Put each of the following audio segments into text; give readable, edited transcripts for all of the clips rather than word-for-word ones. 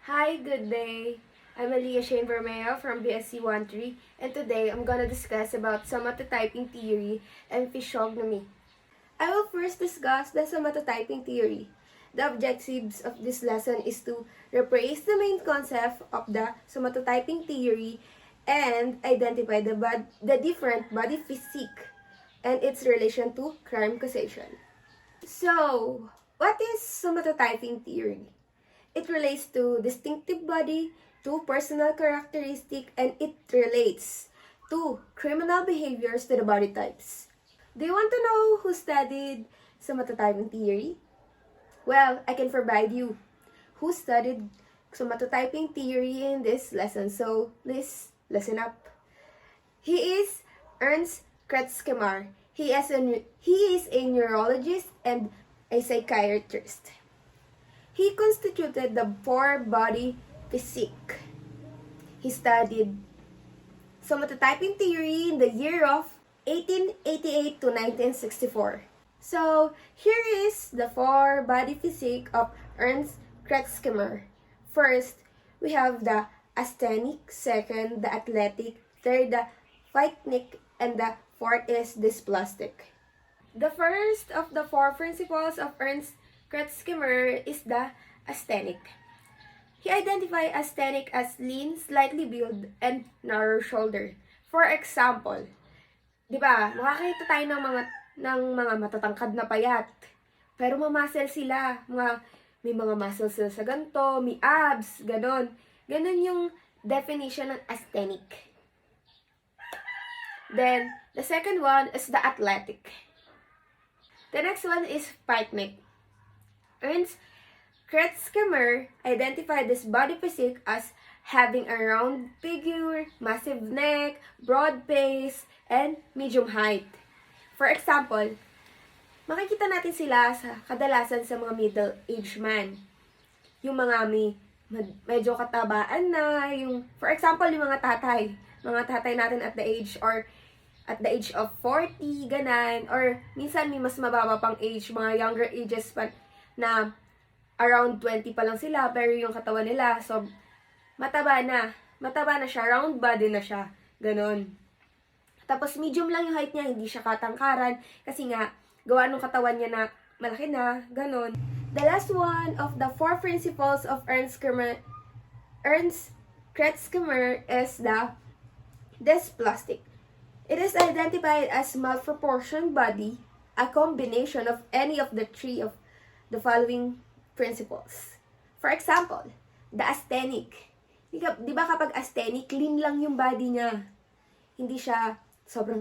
Hi, good day. I'm Alliah Borromeo from BSc 13, and today I'm gonna discuss about somatotyping theory and physiognomy. I will first discuss the somatotyping theory. The objectives of this lesson is to rephrase the main concept of the somatotyping theory and identify the different body physique and its relation to crime causation. So, what is somatotyping theory? It relates to distinctive body, to personal characteristic, and it relates to criminal behaviors to the body types. Do you want to know who studied somatotyping theory? Well, I can provide you who studied somatotyping theory in this lesson, so please listen up. He is Ernst Kretschmer. He is a neurologist and a psychiatrist. He constituted the four-body physique. He studied somatotyping theory in the year of 1888 to 1964. So, here is the four-body physique of Ernst Kretschmer. First, we have the asthenic, second, the athletic, third, the phytic, and the fourth is dysplastic. The first of the four principles of Ernst Kretschmer is the asthenic. He identified asthenic as lean, slightly built, and narrow shoulder. For example, di ba, makakita tayo ng mga matatangkad na payat. Pero mamuscle sila. May mga muscles sila sa ganito, may abs, ganon. Ganon yung definition ng asthenic. Then, the second one is the athletic. The next one is phytic. Ernst Kretschmer identified this body physique as having a round figure, massive neck, broad face, and medium height. For example, makikita natin sila kadalasan sa mga middle-aged man. Yung mga medyo katabaan na, for example, yung mga tatay natin at the age of 40, ganan, or minsan may mas mababa pang age, mga younger ages pa, na around 20 pa lang sila, pero yung katawan nila, so, mataba na siya, round body na siya, ganon. Tapos, medium lang yung height niya, hindi siya katangkaran, kasi nga, gawa ng katawan niya na malaki na, ganon. The last one of the four principles of Ernst Kretschmer is the dysplastic. It is identified as malproportioned body, a combination of any of the three of the following principles. For example, the asthenic. Di ba kapag asthenic, lean lang yung body niya. Hindi siya sobrang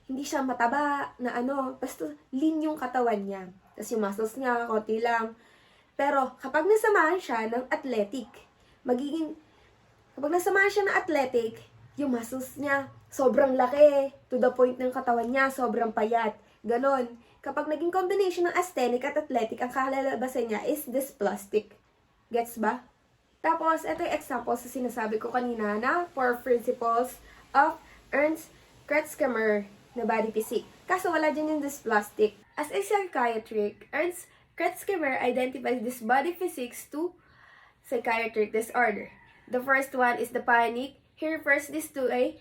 hindi siya mataba na basta lean yung katawan niya. Tapos yung muscles niya, konti lang. Pero kapag nasamahan siya ng athletic, kapag nasamahan siya ng athletic, yung muscles niya sobrang laki, to the point ng katawan niya, sobrang payat. Ganon. Kapag naging combination ng asthenic at athletic, ang kalalabasan niya is dysplastic. Gets ba? Tapos, ito yung example sa sinasabi ko kanina na four principles of Ernst Kretschmer na body physique. Kaso wala dyan yung dysplastic. As a psychiatric, Ernst Kretschmer identifies this body physiques to psychiatric disorder. The first one is the panic. He refers this to a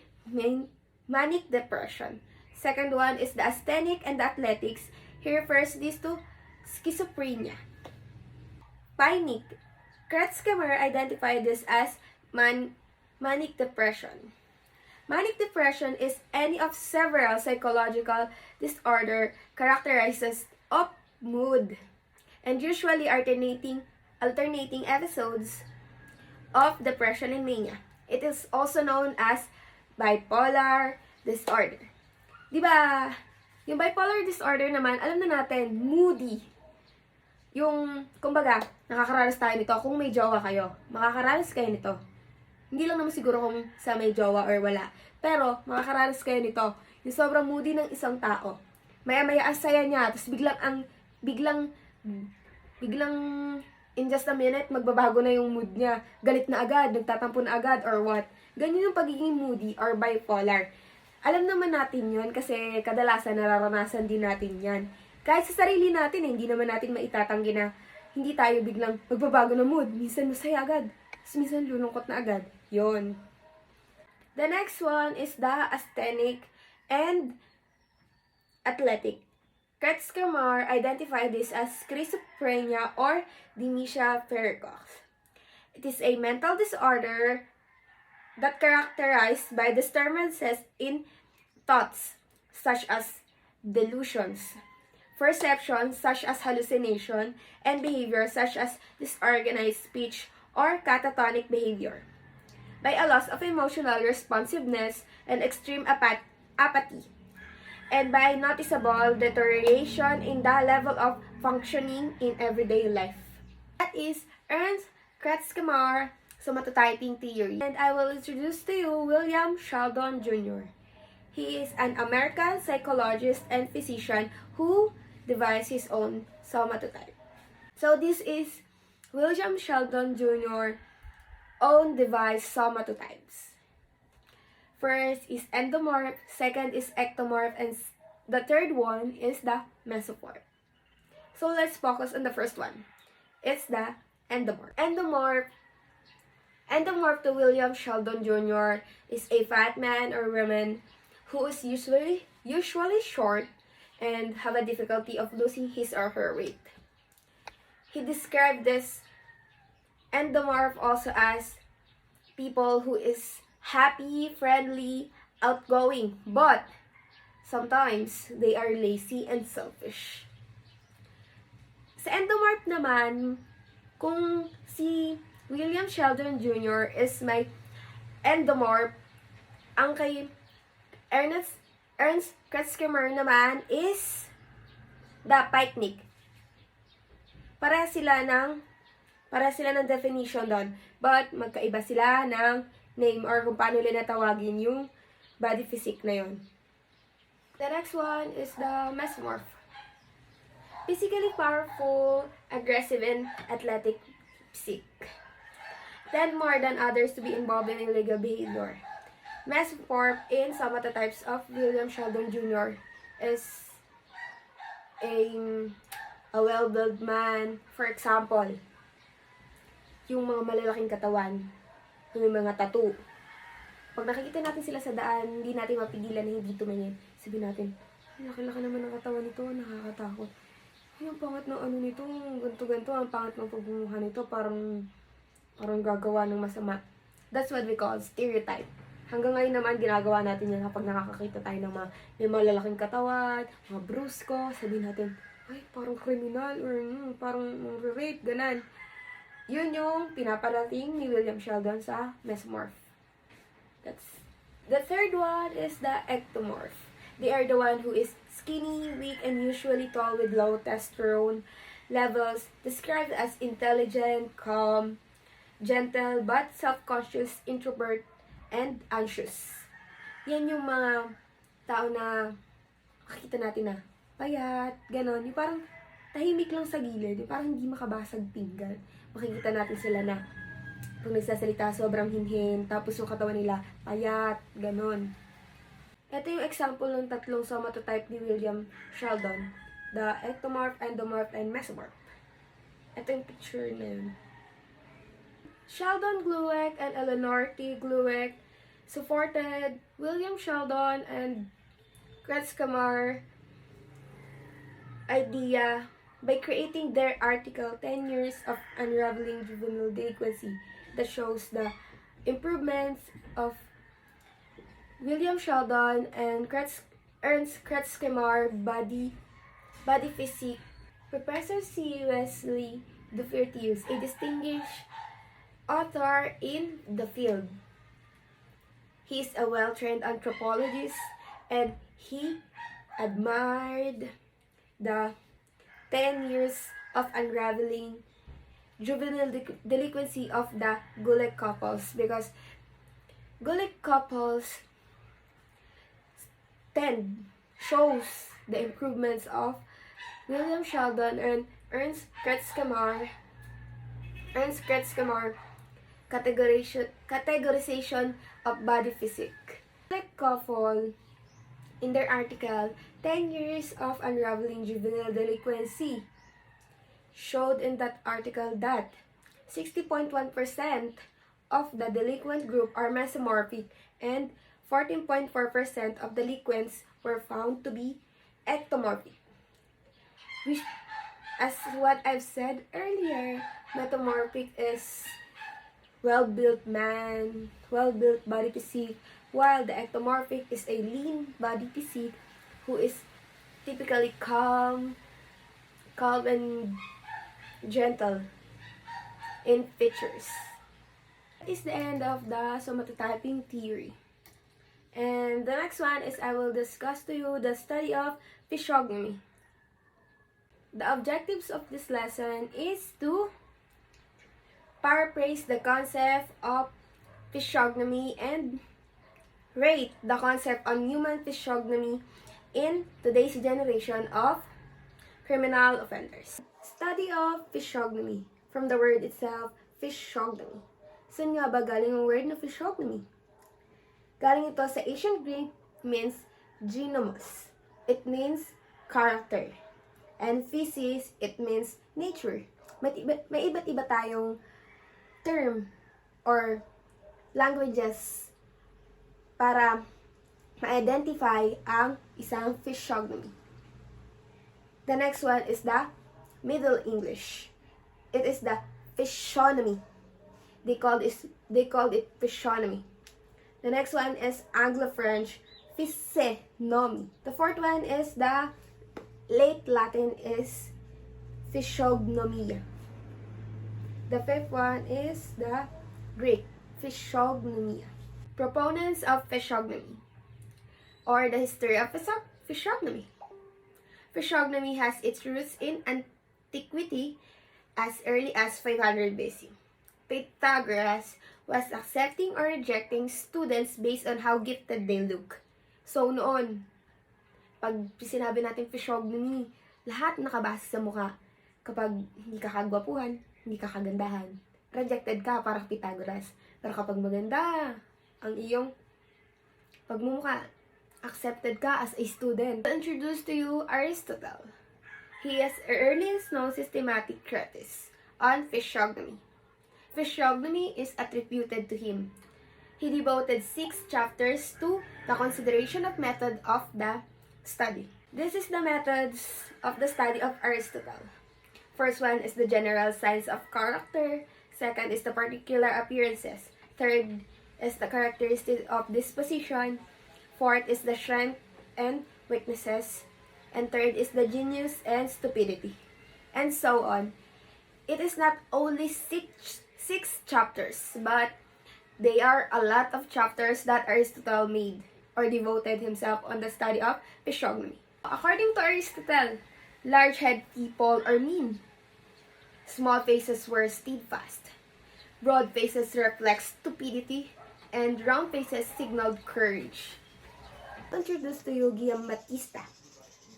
manic depression. Second one is the asthenic and the athletics. He refers this to schizophrenia. Panic. Kretschmer identified this as manic depression. Manic depression is any of several psychological disorder characterizes of mood and usually alternating episodes of depression and mania. It is also known as bipolar disorder. Diba, yung bipolar disorder naman, alam na natin, moody. Yung, kumbaga, nakakaranas tayo nito kung may jowa kayo. Makakaranas kayo nito. Hindi lang naman siguro kung sa may jowa or wala. Pero, makakaranas kayo nito. Yung sobrang moody ng isang tao. Maya-maya ang saya niya, tapos biglang, in just a minute, magbabago na yung mood niya. Galit na agad, nagtatampo na agad, or what. Ganyan yung pagiging moody or bipolar. Alam naman natin yon kasi kadalasan nararanasan din natin yan. Kahit sa sarili natin, hindi naman natin maitatanggi na hindi tayo biglang magbabago ng mood. Minsan masaya agad. Tapos minsan lulungkot na agad. Yon. The next one is the asthenic and athletic. Kretzkamar identified this as schizophrenia or dementia pericox. It is a mental disorder that characterized by disturbances in thoughts, such as delusions, perceptions, such as hallucination, and behavior, such as disorganized speech or catatonic behavior, by a loss of emotional responsiveness and extreme apathy, and by noticeable deterioration in the level of functioning in everyday life. That is Ernst Kretzkamar somatotyping theory. And I will introduce to you William Sheldon Jr. He is an American psychologist and physician who devised his own somatotype. So this is William Sheldon Jr. own devised somatotypes. First is endomorph, second is ectomorph, and the third one is the mesomorph. So let's focus on the first one. It's the endomorph. Endomorph to William Sheldon Jr. is a fat man or woman who is usually short and have a difficulty of losing his or her weight. He described this endomorph also as people who is happy, friendly, outgoing, but sometimes they are lazy and selfish. Sa endomorph naman, kung si William Sheldon Jr. is may endomorph, ang kay Ernst Kretzkamar naman is the picnic. Para sila ng definition doon, but magkaiba sila ng name or kung paano nila tawagin yung body physique na yon. The next one is the mesomorph. Physically powerful, aggressive, and athletic physique. Tend more than others to be involved in illegal behavior. Mesomorph in somatotypes of William Sheldon Jr. is a well-built man. For example, yung mga malalaking katawan, yung mga tattoo. Pag nakikita natin sila sa daan, hindi natin mapigilan na hindi tumingin. Sabihin natin, laki-laki naman ng katawan nito, nakakatakot. Ay, ang pangat ng ano nito, ganto-ganto, ang pangat ng pagbumuha nito, parang gagawa ng masama. That's what we call stereotype. Hanggang ngayon naman, ginagawa natin yan kapag nakakakita tayo ng may malalaking katawan, mga brusko, sabihin natin, ay, parang kriminal, or parang rape, ganan. Yun yung pinaparating ni William Sheldon sa mesomorph. The third one is the ectomorph. They are the one who is skinny, weak, and usually tall with low testosterone levels, described as intelligent, calm, gentle, but self-conscious, introvert, and anxious. Yan yung mga tao na makikita natin na payat, ganon. Yung parang tahimik lang sa gilid, yung parang hindi makabasag pinggan. Makikita natin sila na kung nagsasalita sobrang hinhin, tapos yung katawan nila payat, ganon. Ito yung example ng tatlong somatotype ni William Sheldon. The ectomorph, endomorph, and mesomorph. Ito yung picture na yun. Sheldon Glueck and Eleanor T. Glueck supported William Sheldon and Kretzkamar idea by creating their article 10 Years of Unraveling Juvenile Delinquency that shows the improvements of William Sheldon and Ernst Kretzkamar body physique. Professor C. Wesley Dufertius, a distinguished author in the field. He is a well-trained anthropologist and he admired the 10 years of unraveling juvenile delinquency of the Glueck couples, because Glueck couples shows the improvements of William Sheldon and Ernst Kretzkamar categorization of body physique. Glueck couple, in their article 10 Years of Unraveling Juvenile Delinquency, showed in that article that 60.1% of the delinquent group are mesomorphic, and 14.4% of delinquents were found to be ectomorphic. Which, as what I've said earlier, metamorphic is well-built man, well-built body physique, while the ectomorphic is a lean body physique who is typically calm and gentle in features. That is the end of the somatotyping theory. And the next one is I will discuss to you the study of physiognomy. The objectives of this lesson is to paraphrase the concept of physiognomy and rate the concept on human physiognomy in today's generation of criminal offenders. Study of physiognomy. From the word itself, physiognomy. Saan nga ba galing ang word na physiognomy? Galing ito sa ancient Greek, means genomos. It means character. And physis, it means nature. May iba't iba tayong term or languages para ma-identify ang isang physiognomy. The next one is the Middle English. It is the physiognomy. They called it physiognomy. The next one is Anglo-French physiognomy. The fourth one is the late Latin is physiognomia. The fifth one is the Greek physiognomia. Proponents of physiognomy, or the history of physiognomy. Physiognomy has its roots in antiquity as early as 500 BC. Pythagoras was accepting or rejecting students based on how gifted they look. So noon, pag sinabi natin physiognomy, lahat nakabase sa mukha. Kapag hindi ka kagwapuhan, hindi ka kagandahan, rejected ka, parang Pythagoras. Pero kapag maganda ang iyong pagmumukha, accepted ka as a student. I'll introduce to you Aristotle. He is the earliest known systematic treatise on physiognomy. Physiognomy is attributed to him. He devoted 6 chapters to the consideration of method of the study. This is the methods of the study of Aristotle. First one is the general signs of character. Second is the particular appearances. Third is the characteristics of disposition. Fourth is the strength and weaknesses. And third is the genius and stupidity. And so on. It is not only six chapters, but they are a lot of chapters that Aristotle made or devoted himself on the study of physiognomy. According to Aristotle, large-headed people are mean. Small faces were steadfast. Broad faces reflect stupidity, and round faces signaled courage. Introduce to you Guillaume Battista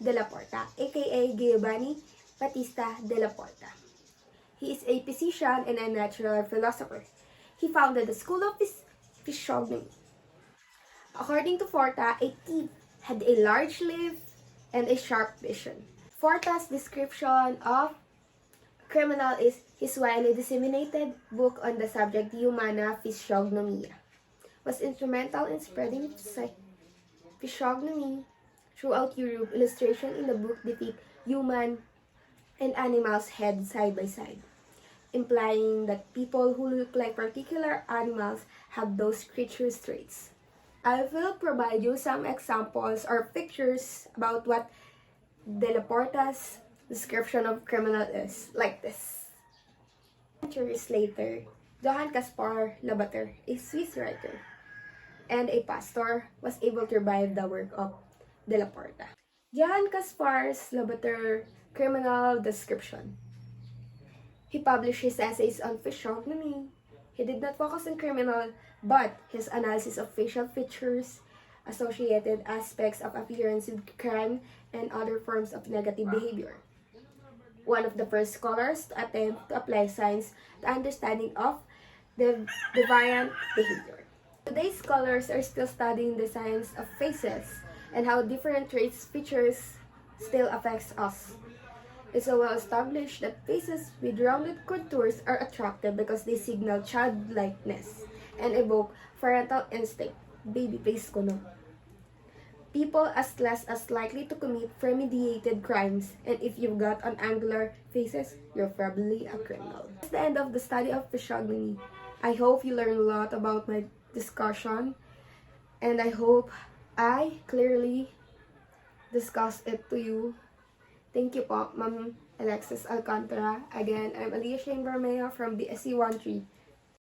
de la Porta, aka Giovanni Battista de la Porta. He is a physician and a natural philosopher. He founded the school of physiognomy. According to Porta, a thief had a large lip and a sharp vision. Porta's description of criminal is his widely disseminated book on the subject Humana Physiognomia was instrumental in spreading physiognomy throughout Europe. Illustration in the book depict human and animals' heads side by side, implying that people who look like particular animals have those creatures' traits. I will provide you some examples or pictures about what De La Porta's description of criminal is, like this. Centuries later, Johann Caspar Lavater, a Swiss writer and a pastor, was able to revive the work of De La Porta. Johann Caspar's Lavater criminal description. He published his essays on physiognomy. He did not focus on criminal, but his analysis of facial features, associated aspects of appearance with crime, and other forms of negative behavior. One of the first scholars to attempt to apply science to understanding of the deviant behavior. Today's scholars are still studying the science of faces and how different traits features still affects us. It's so well established that faces with rounded contours are attractive because they signal childlikeness and evoke parental instinct. Baby face ko no. People as less as likely to commit premeditated crimes, and if you've got an angular faces, you're probably a criminal. That's the end of the study of physiognomy. I hope you learned a lot about my discussion, and I hope I clearly discussed it to you. Thank you po, Ma'am Alexis Alcantara. Again, I'm Alliah Borromeo from BSc 13.